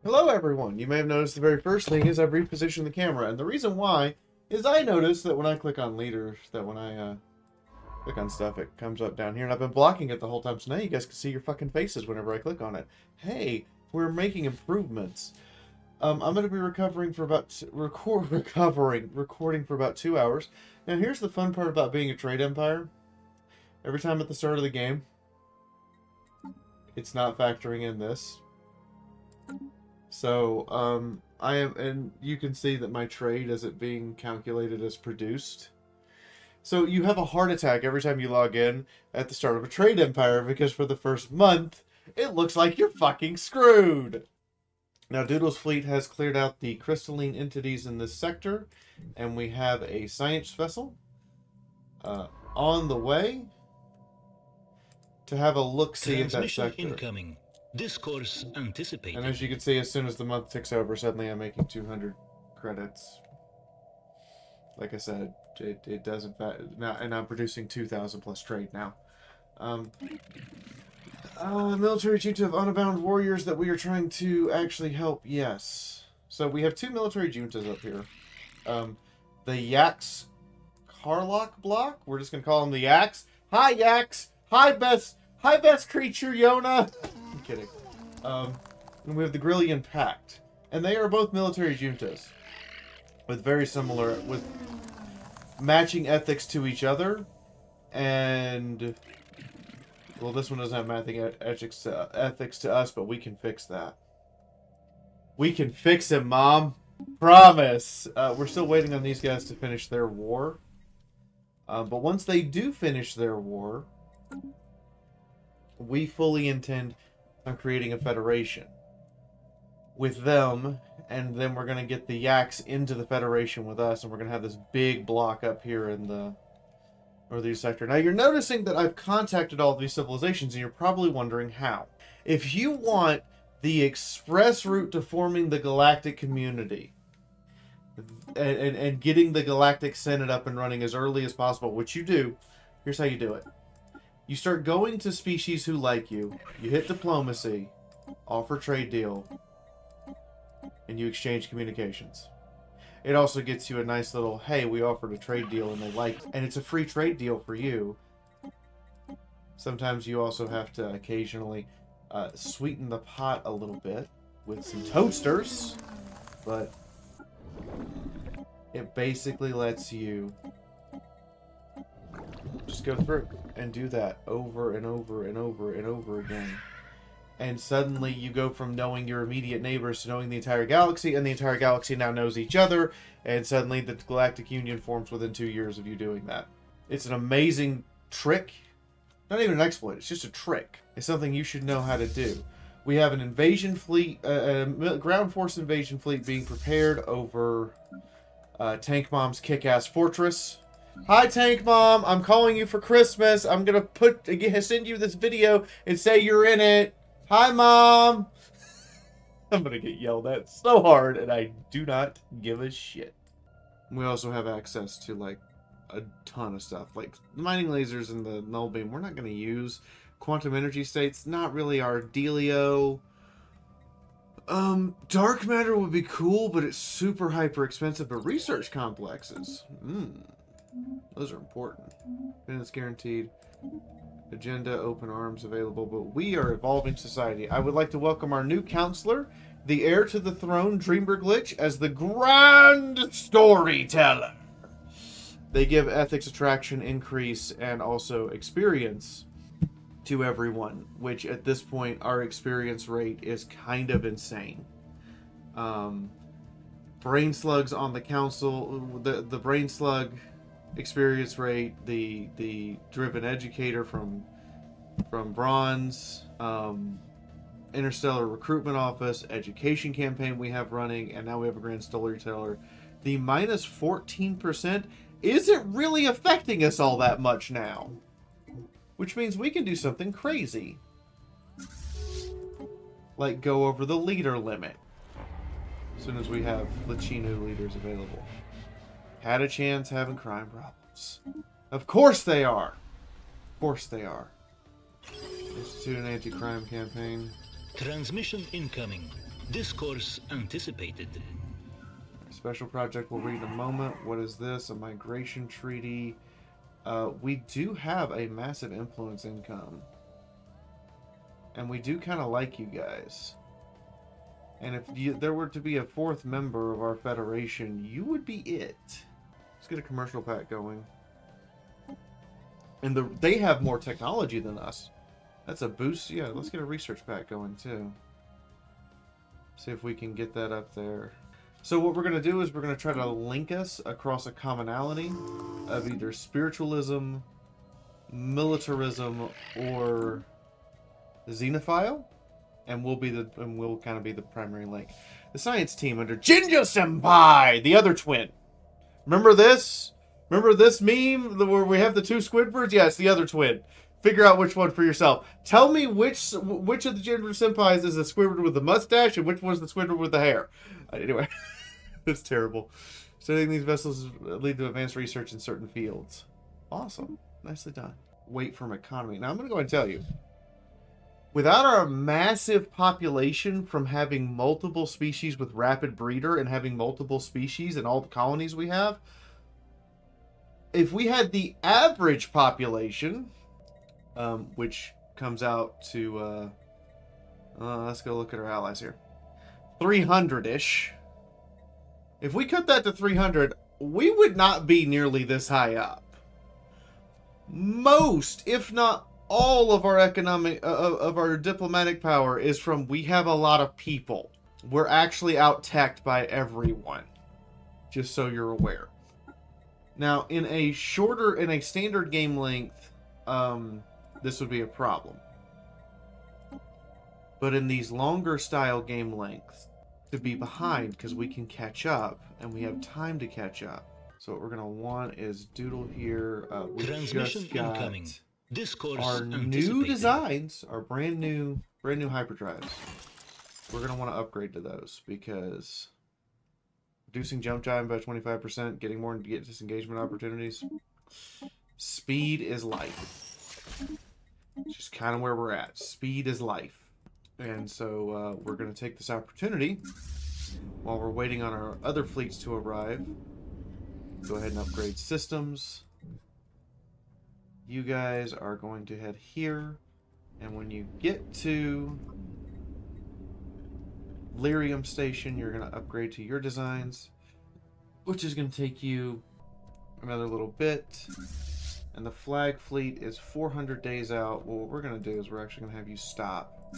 Hello everyone! You may have noticed the very first thing is I've repositioned the camera, and the reason why is I noticed that when I click on leaders, that when I click on stuff, it comes up down here, and I've been blocking it the whole time, so now you guys can see your fucking faces whenever I click on it. Hey, we're making improvements. I'm going to be recording for about 2 hours. Now here's the fun part about being a trade empire. Every time at the start of the game, it's not factoring in this. So, I am, and you can see that my trade isn't being calculated as produced. So you have a heart attack every time you log in at the start of a trade empire, because for the first month, it looks like you're fucking screwed. Now, Doodle's fleet has cleared out the crystalline entities in this sector, and we have a science vessel on the way to have a look-see at that sector. Incoming. Discourse anticipated. And as you can see, as soon as the month ticks over, suddenly I'm making 200 credits. Like I said, it doesn't now, and I'm producing 2,000 plus trade now. Military junta of unbound warriors that we are trying to actually help. Yes. So we have two military juntas up here. The Yaks Karlok block. We're just gonna call them the Yaks. Hi Yaks. Hi best creature Yona. I'm kidding. And we have the Grillian Pact, and they are both military juntas with very similar, with matching ethics to each other, and well, this one doesn't have matching ethics to us, but we can fix that. We can fix it, Mom. Promise. We're still waiting on these guys to finish their war, but once they do finish their war, we fully intend on creating a federation with them, and then we're going to get the Yaks into the federation with us, and we're going to have this big block up here in the northeast sector. Now, you're noticing that I've contacted all of these civilizations, and you're probably wondering how. If you want the express route to forming the galactic community and getting the Galactic Senate up and running as early as possible, which you do, here's how you do it. You start going to species who like you, you hit diplomacy, offer trade deal, and you exchange communications. It also gets you a nice little, hey, we offered a trade deal and they liked it. And it's a free trade deal for you. Sometimes you also have to occasionally sweeten the pot a little bit with some toasters, but it basically lets you just go through and do that over and over and over and over again. And suddenly you go from knowing your immediate neighbors to knowing the entire galaxy, and the entire galaxy now knows each other, and suddenly the Galactic Union forms within 2 years of you doing that. It's an amazing trick. Not even an exploit, it's just a trick. It's something you should know how to do. We have an invasion fleet, a ground force invasion fleet being prepared over Tank Mom's kick-ass fortress. Hi, Tank Mom. I'm calling you for Christmas. I'm gonna send you this video and say you're in it. Hi, Mom. I'm gonna get yelled at so hard, and I do not give a shit. We also have access to like a ton of stuff, like mining lasers and the null beam. We're not gonna use quantum energy states. Not really our dealio. Dark matter would be cool, but it's super hyper expensive. But research complexes. Those are important. Minutes guaranteed. Agenda, open arms available. But we are evolving society. I would like to welcome our new counselor, the heir to the throne, Dreamberg Lich, as the grand storyteller. They give ethics, attraction, increase, and also experience to everyone, which at this point, our experience rate is kind of insane. Brain slugs on the council, the brain slug experience rate, the driven educator from Bronze, interstellar recruitment office, education campaign we have running, and now we have a grand storyteller. The minus 14% isn't really affecting us all that much now, which means we can do something crazy, like go over the leader limit as soon as we have Latino leaders available. Had a chance having crime problems. Of course they are. Of course they are. Institute an anti-crime campaign. Transmission incoming. Discourse anticipated. Special project we'll read in a moment. What is this? A migration treaty. We do have a massive influence income. And we do kind of like you guys. And if there were to be a fourth member of our federation, you would be it. Let's get a commercial pack going. And they have more technology than us. That's a boost. Yeah, let's get a research pack going too. See if we can get that up there. So what we're going to do is we're going to try to link us across a commonality of either spiritualism, militarism, or xenophile, and we'll kind of be the primary link. The science team under Jinja Senpai, the other twin. Remember this? Remember this meme where we have the two Squidwards? Yeah, it's the other twin. Figure out which one for yourself. Tell me which of the Jinja Senpais is the Squidward with the mustache and which one's the Squidward with the hair. Anyway, it's terrible. Studying these vessels lead to advanced research in certain fields. Awesome. Nicely done. Weight from economy. Now I'm going to go ahead and tell you. Without our massive population from having multiple species with rapid breeder and having multiple species in all the colonies we have, if we had the average population, which comes out to, let's go look at our allies here, 300-ish. If we cut that to 300, we would not be nearly this high up. Most, if not all of our economic, of our diplomatic power is from we have a lot of people. We're actually out-teched by everyone. Just so you're aware. Now, in a standard game length, this would be a problem. But in these longer style game lengths, to be behind because we can catch up and we have time to catch up. So what we're going to want is doodle here. We just got our new designs, our brand new hyperdrives. We're going to want to upgrade to those because reducing jump time by 25%, getting more disengagement opportunities. Speed is life. It's just kind of where we're at. Speed is life. And so we're going to take this opportunity while we're waiting on our other fleets to arrive. Go ahead and upgrade systems. You guys are going to head here. And when you get to Lyrium Station, you're going to upgrade to your designs, which is going to take you another little bit. And the flag fleet is 400 days out. Well, what we're going to do is we're actually going to have you stop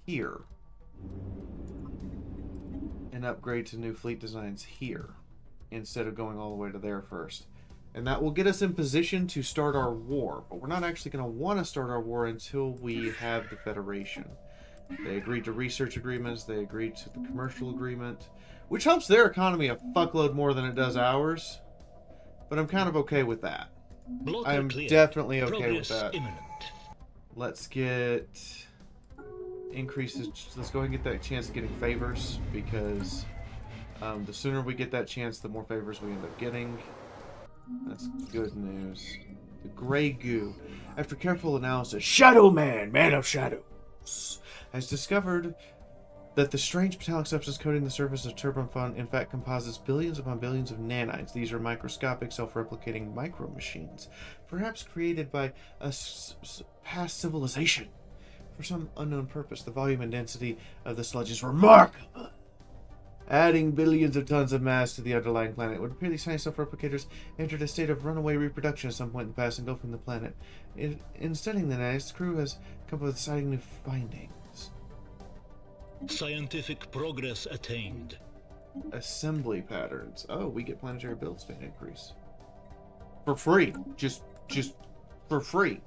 here and upgrade to new fleet designs here instead of going all the way to there first. And that will get us in position to start our war. But we're not actually going to want to start our war until we have the Federation. They agreed to research agreements. They agreed to the commercial agreement, which helps their economy a fuckload more than it does ours. But I'm kind of okay with that. I'm definitely okay with that. Let's get increases. Let's go ahead and get that chance of getting favors, because the sooner we get that chance, the more favors we end up getting. That's good news. The Grey Goo. After careful analysis, Shadow Man, Man of Shadows, has discovered that the strange metallic substance coating the surface of Turbine Fun in fact composites billions upon billions of nanites. These are microscopic, self-replicating micro-machines, perhaps created by a past civilization. For some unknown purpose, the volume and density of the sludge is remarkable. Adding billions of tons of mass to the underlying planet, it would appear these tiny self-replicators entered a state of runaway reproduction at some point in the past, engulfing the planet. In studying the nanites, the crew has come up with exciting new findings. Scientific progress attained. Assembly patterns. Oh, we get planetary build span increase. For free. Just for free.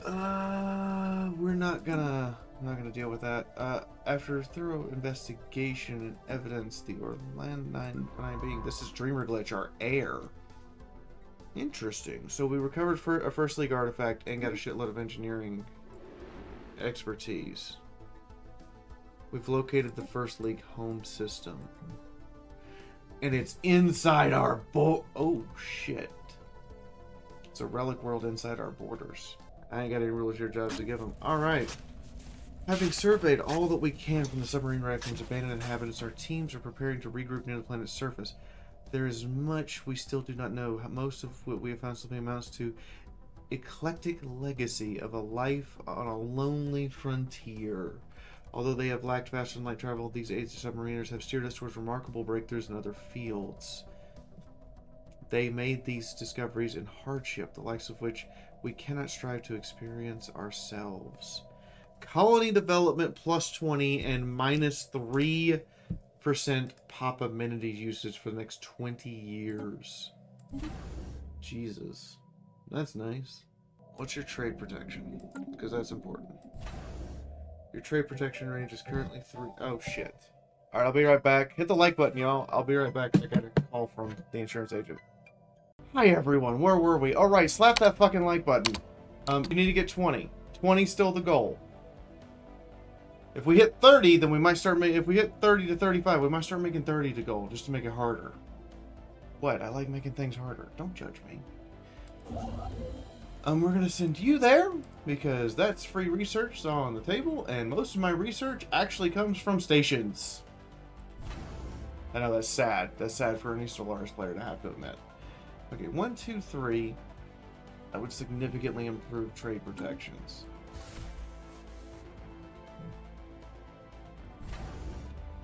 We're not gonna deal with that. After thorough investigation and evidence, the Orland 9 being, this is Dreamer Glitch, our heir. Interesting. So we recovered for a First League artifact and got a shitload of engineering expertise. We've located the First League home system. And it's inside our oh, shit. It's a relic world inside our borders. I ain't got any rulers or jobs to give them. Alright. Having surveyed all that we can from the submarine wreck and its abandoned inhabitants, our teams are preparing to regroup near the planet's surface. There is much we still do not know. Most of what we have found simply amounts to eclectic legacy of a life on a lonely frontier. Although they have lacked faster than light travel, these aged submariners have steered us towards remarkable breakthroughs in other fields. They made these discoveries in hardship, the likes of which we cannot strive to experience ourselves. Colony development plus 20 and minus 3% pop amenities usage for the next 20 years. Jesus. That's nice. What's your trade protection? Because that's important. Your trade protection range is currently 3. Oh, shit. Alright, I'll be right back. Hit the like button, y'all. I'll be right back. I got a call from the insurance agent. Hi, everyone. Where were we? Alright, slap that fucking like button. You need to get 20. 20 still the goal. If we hit 30, then we might start making... If we hit 30 to 35, we might start making 30 to goal, just to make it harder. What? I like making things harder. Don't judge me. We're going to send you there, because that's free research on the table, and most of my research actually comes from stations. I know that's sad. That's sad for any Stellaris player to have to admit. Okay, 1, 2, 3. That would significantly improve trade protections.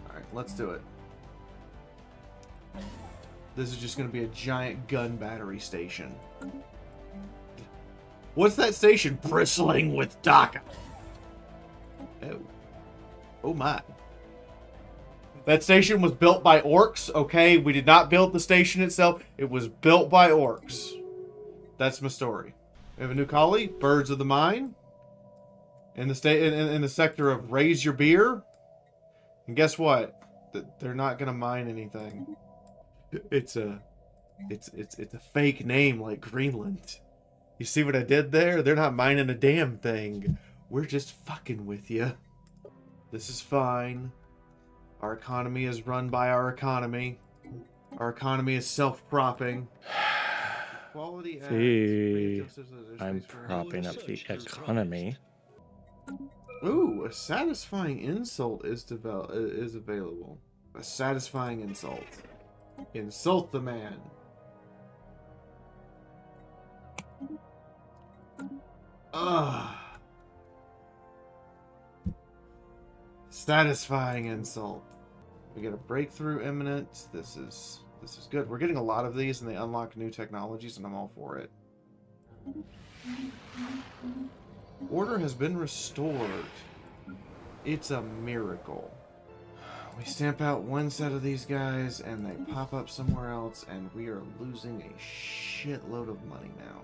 Alright, let's do it. This is just going to be a giant gun battery station. What's that station? Bristling with DACA. Oh. Oh my. That station was built by orcs, okay? We did not build the station itself. It was built by orcs. That's my story. We have a new collie, Birds of the Mine. In the in the sector of Raise Your Beer. And guess what? They're not gonna mine anything. It's a fake name like Greenland. You see what I did there? They're not mining a damn thing. We're just fucking with you. This is fine. Our economy is run by our economy. Our economy is self-propping. Quality See, I'm propping up the economy. Ooh, a satisfying insult is available. A satisfying insult. Insult the man. Satisfying insult. We get a breakthrough imminent. This is good. We're getting a lot of these, and they unlock new technologies, and I'm all for it. Order has been restored. It's a miracle. We stamp out one set of these guys, and they pop up somewhere else, and we are losing a shitload of money now.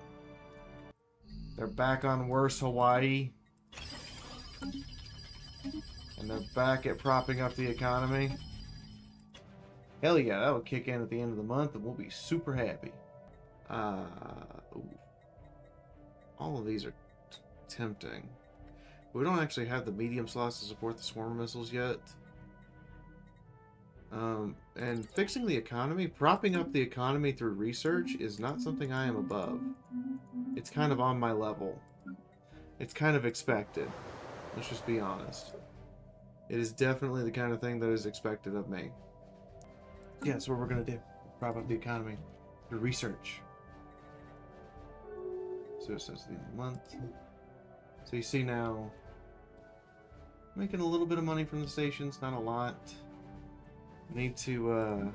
They're back on worse Hawaii. And they're back at propping up the economy. Hell yeah, that will kick in at the end of the month, and we'll be super happy. Ooh. All of these are tempting. We don't actually have the medium slots to support the swarm missiles yet. And fixing the economy, propping up the economy through research is not something I am above. It's kind of on my level. It's kind of expected. Let's just be honest. It is definitely the kind of thing that is expected of me. Yeah, that's what we're going to do. Prop up the economy through research. So it says the end of the month. So you see now, making a little bit of money from the stations, not a lot. Need to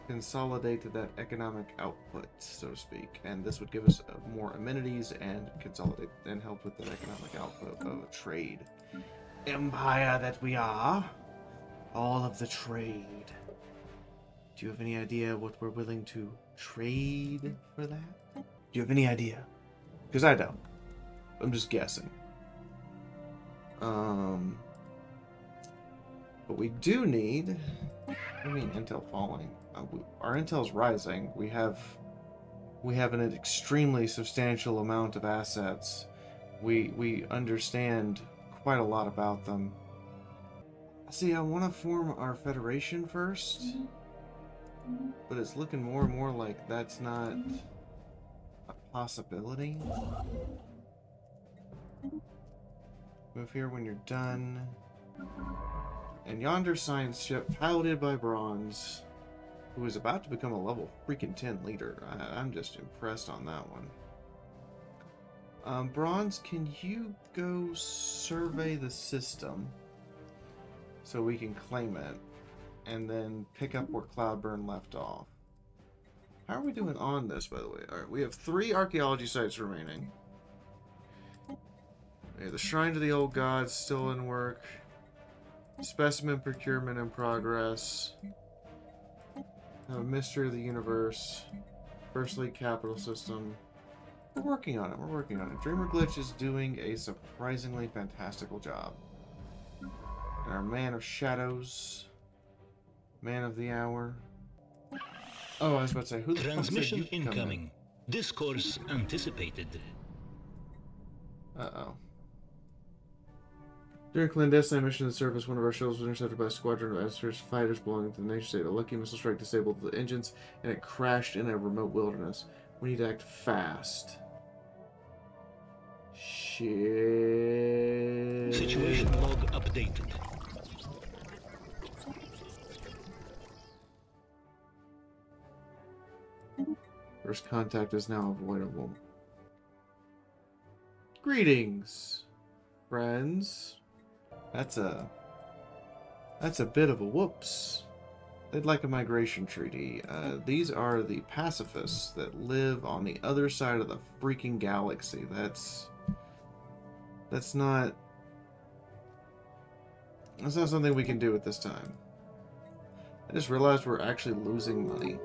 consolidate that economic output, so to speak, and this would give us more amenities and consolidate and help with that economic output of trade. Empire that we are, all of the trade. Do you have any idea what we're willing to trade for that? Do you have any idea? Because I don't. I'm just guessing. But we do need... I mean, intel falling. Our intel's rising. We have an extremely substantial amount of assets. We understand quite a lot about them. See, I want to form our federation first, but it's looking more and more like that's not a possibility. Move here when you're done. And yonder science ship, piloted by Bronze, who is about to become a level freaking 10 leader. I'm just impressed on that one. Bronze, can you go survey the system so we can claim it, and then pick up where Cloudburn left off? How are we doing on this, by the way? Alright, we have 3 archaeology sites remaining. We have the Shrine to the Old Gods still in work. Specimen procurement in progress. Mystery of the Universe. First League Capital System. We're working on it. We're working on it. Dreamer Glitch is doing a surprisingly fantastical job. And our Man of Shadows. Man of the Hour. Oh, I was about to say, who the fuck said you could come in? Transmission incoming. Discourse anticipated. Uh-oh. During a clandestine mission to the surface, one of our shuttles was intercepted by a squadron of Aster's fighters belonging to the nation state. A lucky missile strike disabled the engines, and it crashed in a remote wilderness. We need to act fast. Shit. Situation log updated. First contact is now avoidable. Greetings, friends. That's a bit of a whoops. They'd like a migration treaty. These are the pacifists that live on the other side of the freaking galaxy. That's not something we can do at this time. I just realized we're actually losing money.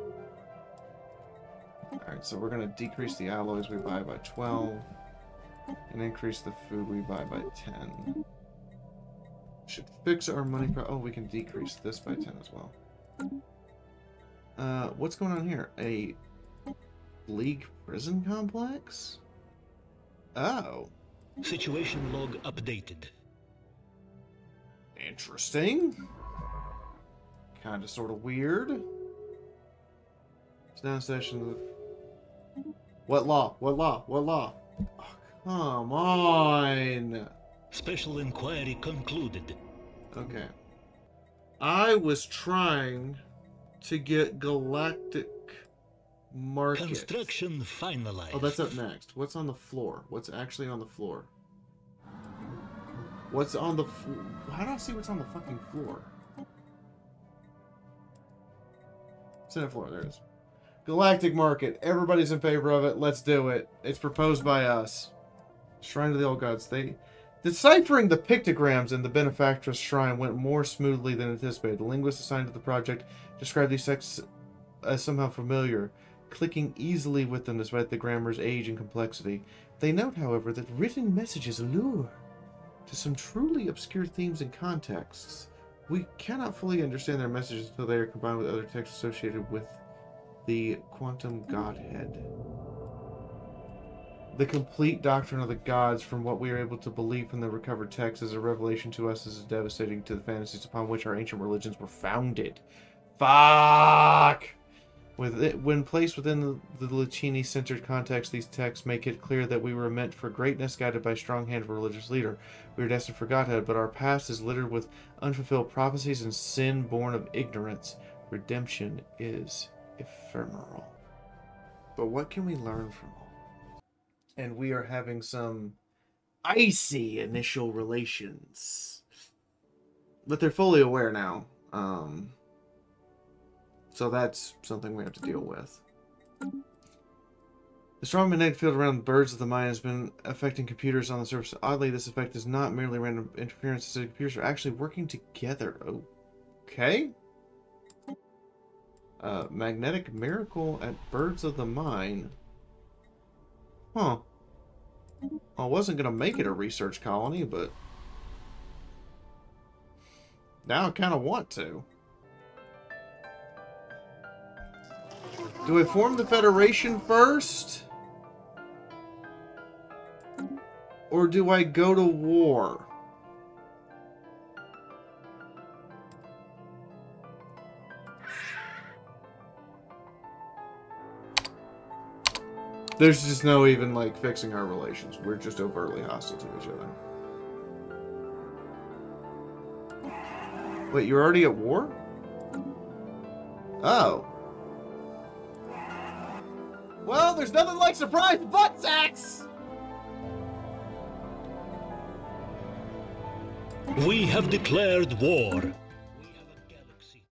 Alright, so we're going to decrease the alloys we buy by 12 and increase the food we buy by 10. Should fix our money oh, we can decrease this by 10 as well. What's going on here? A League prison complex? Oh. Situation log updated. Interesting. Kinda sorta weird. It's now session. What law? What law? What law? Oh, come on. Special inquiry concluded. Okay. I was trying to get Galactic Market. Construction finalized. Oh, that's up next. What's on the floor? What's actually on the floor? What's on the how do I see what's on the fucking floor? Senate floor, there it is. Galactic Market. Everybody's in favor of it. Let's do it. It's proposed by us. Shrine to the Old Gods. Deciphering the pictograms in the Benefactress Shrine went more smoothly than anticipated. The linguist assigned to the project described these texts as somehow familiar, clicking easily with them despite the grammar's age and complexity. They note, however, that written messages allure to some truly obscure themes and contexts. We cannot fully understand their messages until they are combined with other texts associated with the Quantum Godhead. The complete doctrine of the gods, from what we are able to believe from the recovered text, is a revelation to us as devastating to the fantasies upon which our ancient religions were founded. Fuck! When placed within the Lucchini-centered context, these texts make it clear that we were meant for greatness, guided by a strong hand of a religious leader. We are destined for Godhead, but our past is littered with unfulfilled prophecies and sin born of ignorance. Redemption is ephemeral. But what can we learn from all? And we are having some icy initial relations. But they're fully aware now. So that's something we have to deal with. The strong magnetic field around the birds of the mind has been affecting computers on the surface. Oddly, this effect is not merely random interference. The computers are actually working together. Okay. Magnetic miracle at Birds of the Mine. Huh. I wasn't going to make it a research colony, but now I kind of want to. Do I form the Federation first? Or do I go to war? There's just no even, like, fixing our relations. We're just overtly hostile to each other. Wait, you're already at war? Oh. Well, there's nothing like surprise butt sacks! We have declared war.